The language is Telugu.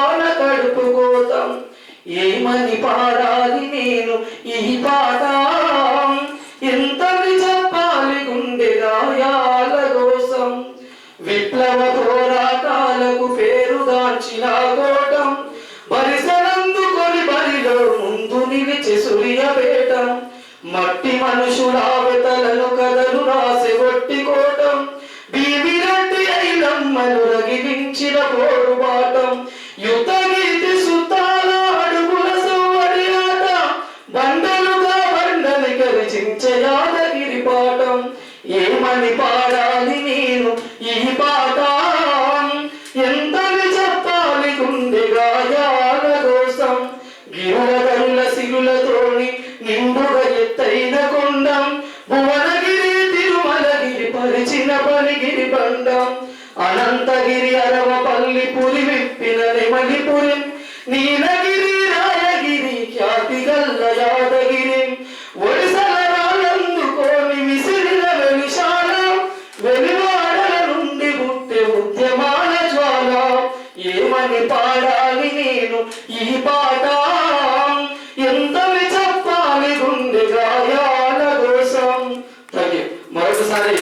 తెలంగాణ కడుపు కోతం ఏమని పాడాలి నేను ఈ పాట ఎంతని చెప్పాలి గుండె గాయాల కోసం విప్లవ పోరాటాలకు పేరుగాంచిన కోటం బరిసలందుకొని బరిలో ముందు నిలిచి సూర్యపేటం మట్టి మనుషుల వెతలను కథలు రాసి ఒట్టి కోటం బీబిరెడ్డి ఐలమ్మను రగిలించిన పోరుబాటం యుద్ధ గీతి సుతాల అడుగుల సవ్వడి ఆట బండలుగా బండని కరిచించే యాదగిరి పాఠం ఏమని పాడాలి నేను ఈ పాట ఎంతని చెప్పాలి గుండె గాయాల కోసం గిరుల గరుల సిరులతోని నిండుగా ఎత్తైన కొండం భువనగిరి తిరుమలగిరి పరిచిన పనిగిరి బండం అనంతగిరి అరవపల్లి పురి విప్పిన నెమలిపురి నీలగిరి రాయగిరి ఖ్యాతి గల్ల యాదగిరి ఒడిసల రాళ్ళందుకోని విసిరిన వెలిశాల వెలివాడల నుండి పుట్టే ఉద్యమాల జ్వాల ఏమని పాడాలి నేను ఈ పాట